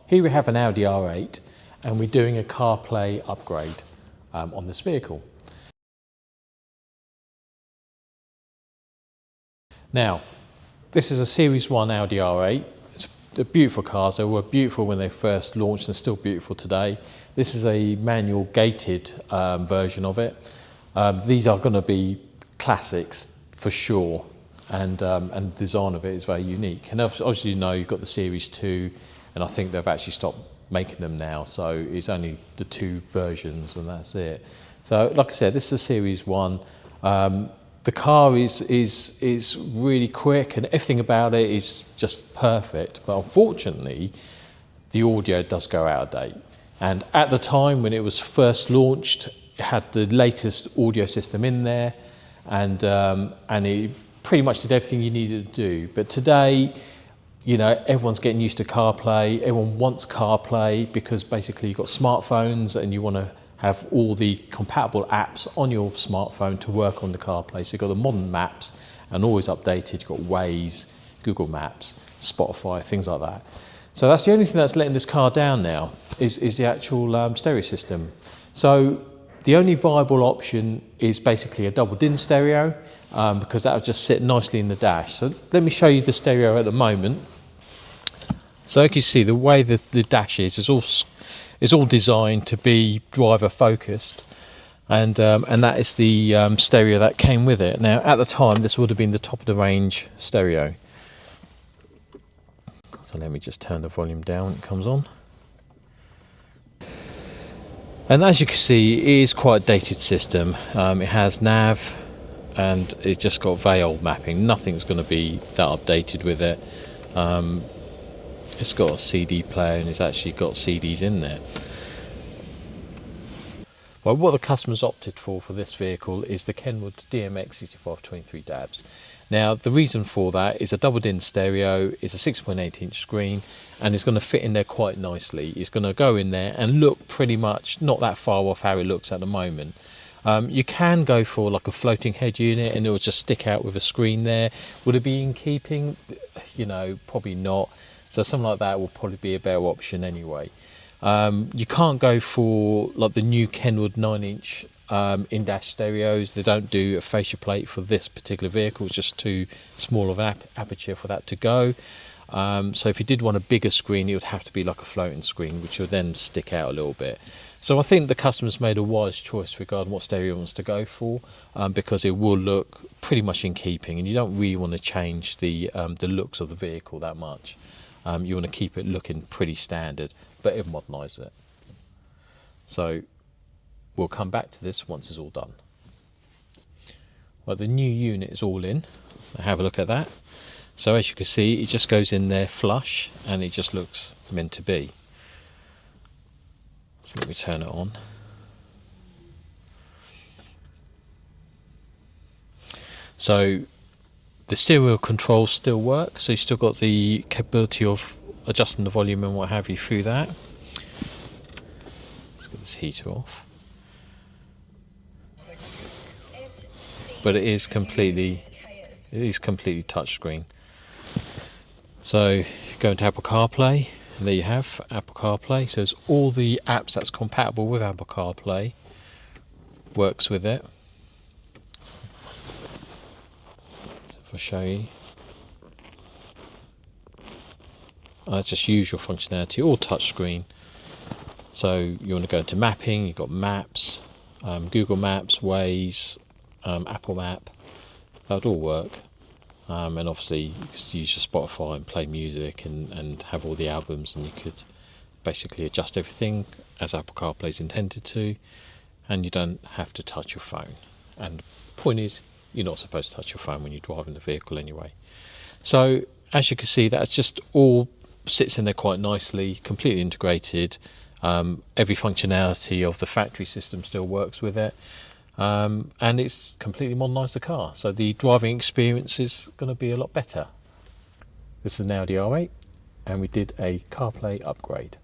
Here we have an Audi R8 and we're doing a CarPlay upgrade on this vehicle. Now, this is a Series 1 Audi R8. They're beautiful cars. They were beautiful when they first launched and still beautiful today. This is a manual gated version of it. These are going to be classics for sure, and the design of it is very unique. And obviously, you know, you've got the Series 2, and I think they've actually stopped making them now, so it's only the 2 versions and that's it. So like I said, this is a Series 1. The car is really quick and everything about it is just perfect, but unfortunately the audio does go out of date. And at the time when it was first launched, it had the latest audio system in there, and it pretty much did everything you needed to do. But today, you know, everyone's getting used to CarPlay. Everyone wants CarPlay because basically you've got smartphones and you want to have all the compatible apps on your smartphone to work on the CarPlay. So you've got the modern maps and always updated. You've got Waze, Google Maps, Spotify, things like that. So that's the only thing that's letting this car down now is the actual stereo system. So the only viable option is basically a double DIN stereo because that will just sit nicely in the dash. So let me show you the stereo at the moment. So you can see the way the dash is all designed to be driver focused, and that is the stereo that came with it. Now at the time this would have been the top of the range stereo. So let me just turn the volume down when it comes on. And as you can see, it is quite a dated system. It has nav and it's just got very old mapping. Nothing's going to be that updated with it. It's got a CD player and it's actually got CDs in there. Well, what the customers opted for this vehicle is the Kenwood DMX6523DABS. Now, the reason for that is a double DIN stereo, it's a 6.8 inch screen, and it's going to fit in there quite nicely. It's going to go in there and look pretty much not that far off how it looks at the moment. You can go for like a floating head unit and it will just stick out with a screen there. Would it be in keeping? You know, probably not. So something like that will probably be a better option anyway. You can't go for like the new Kenwood 9-inch in-dash stereos. They don't do a fascia plate for this particular vehicle. It's just too small of an aperture for that to go. So if you did want a bigger screen, it would have to be like a floating screen, which would then stick out a little bit. So I think the customer's made a wise choice regarding what stereo he wants to go for, because it will look pretty much in keeping, and you don't really want to change the looks of the vehicle that much. You want to keep it looking pretty standard, but it'll modernise it. So we'll come back to this once it's all done. Well, the new unit is all in. Have a look at that. So as you can see, it just goes in there flush and it just looks meant to be. So let me turn it on. So the steering wheel controls still work, so you've still got the capability of adjusting the volume and what have you through that. Let's get this heater off. But it is completely touchscreen. So you go into Apple CarPlay, and there you have Apple CarPlay. So it's all the apps that's compatible with Apple CarPlay works with it. So if I show you, that's just usual functionality, all touchscreen. So you want to go into mapping, you've got maps, Google Maps, Waze, Apple Map, that would all work. And obviously you could use your Spotify and play music and have all the albums, and you could basically adjust everything as Apple CarPlay is intended to, and you don't have to touch your phone. And the point is, you're not supposed to touch your phone when you're driving the vehicle anyway. So as you can see, that's just all sits in there quite nicely, completely integrated. Every functionality of the factory system still works with it. And it's completely modernised the car, so the driving experience is going to be a lot better. This is an Audi R8 and we did a CarPlay upgrade.